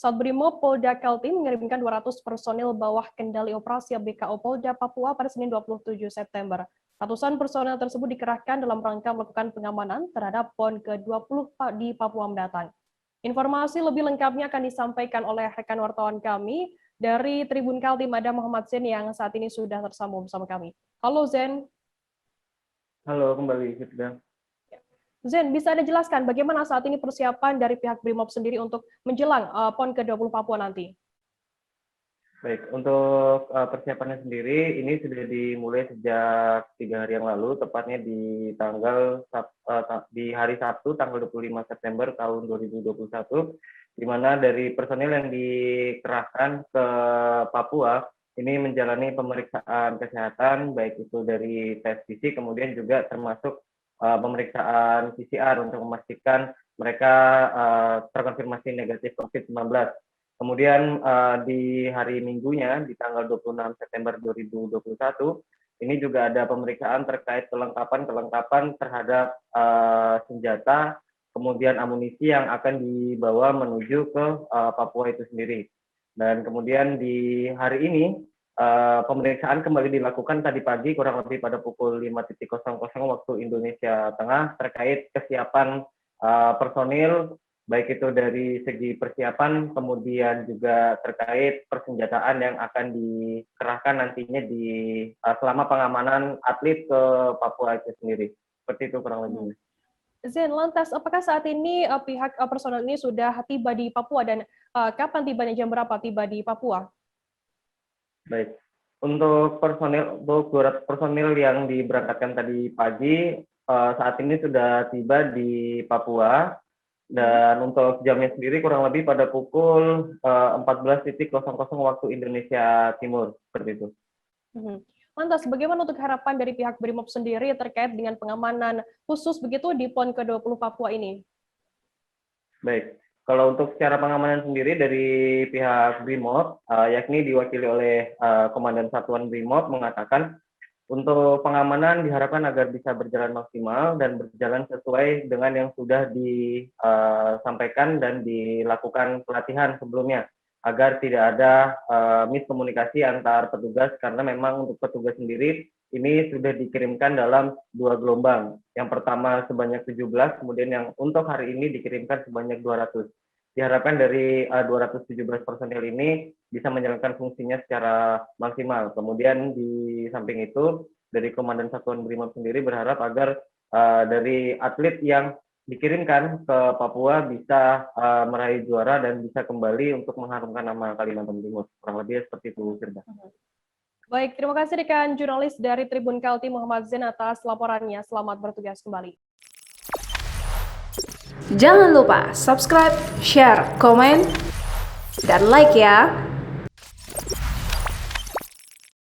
Satbrimob Polda Kaltim mengirimkan 200 personil bawah kendali operasi BKO Polda Papua pada Senin 27 September. Ratusan personel tersebut dikerahkan dalam rangka melakukan pengamanan terhadap PON ke-20 di Papua mendatang. Informasi lebih lengkapnya akan disampaikan oleh rekan wartawan kami dari Tribun Kaltim, ada Muhammad Zain yang saat ini sudah tersambung bersama kami. Halo Zain. Halo, kembali Firda. Zain, bisa Anda jelaskan bagaimana saat ini persiapan dari pihak Brimob sendiri untuk menjelang PON ke-20 Papua nanti? Baik, untuk persiapannya sendiri, ini sudah dimulai sejak 3 hari yang lalu, tepatnya di di hari Sabtu, tanggal 25 September tahun 2021, di mana dari personil yang dikerahkan ke Papua, ini menjalani pemeriksaan kesehatan, baik itu dari tes fisik, kemudian juga termasuk pemeriksaan PCR untuk memastikan mereka terkonfirmasi negatif COVID-19. Kemudian di hari Minggunya, di tanggal 26 September 2021, ini juga ada pemeriksaan terkait kelengkapan terhadap senjata, kemudian amunisi yang akan dibawa menuju ke Papua itu sendiri. Dan kemudian di hari ini, pemeriksaan kembali dilakukan tadi pagi kurang lebih pada pukul 5.00 waktu Indonesia Tengah terkait kesiapan personil, baik itu dari segi persiapan, kemudian juga terkait persenjataan yang akan dikerahkan nantinya selama pengamanan atlet ke Papua itu sendiri. Seperti itu kurang lebihnya. Zain, lantas apakah saat ini pihak personel ini sudah tiba di Papua dan kapan tibanya, jam berapa tiba di Papua? Baik, untuk 200 personil yang diberangkatkan tadi pagi, saat ini sudah tiba di Papua, dan untuk jamnya sendiri kurang lebih pada pukul 14.00 waktu Indonesia Timur, seperti itu. Lantas, bagaimana untuk harapan dari pihak Brimob sendiri terkait dengan pengamanan khusus begitu di PON ke-20 Papua ini? Baik, kalau untuk secara pengamanan sendiri dari pihak Brimob, yakni diwakili oleh Komandan Satuan Brimob, mengatakan untuk pengamanan diharapkan agar bisa berjalan maksimal dan berjalan sesuai dengan yang sudah disampaikan dan dilakukan pelatihan sebelumnya, agar tidak ada miskomunikasi antar petugas, karena memang untuk petugas sendiri ini sudah dikirimkan dalam 2 gelombang. Yang pertama sebanyak 17, kemudian yang untuk hari ini dikirimkan sebanyak 200. Diharapkan dari 217 personil ini bisa menjalankan fungsinya secara maksimal. Kemudian di samping itu, dari Komandan Satuan Brimob sendiri berharap agar dari atlet yang dikirimkan ke Papua bisa meraih juara dan bisa kembali untuk mengharumkan nama Kalimantan Timur. Kurang lebih seperti itu, Firda. Baik, terima kasih rekan jurnalis dari Tribun Kaltim Muhammad Zain atas laporannya. Selamat bertugas kembali. Jangan lupa subscribe, share, komen, dan like ya.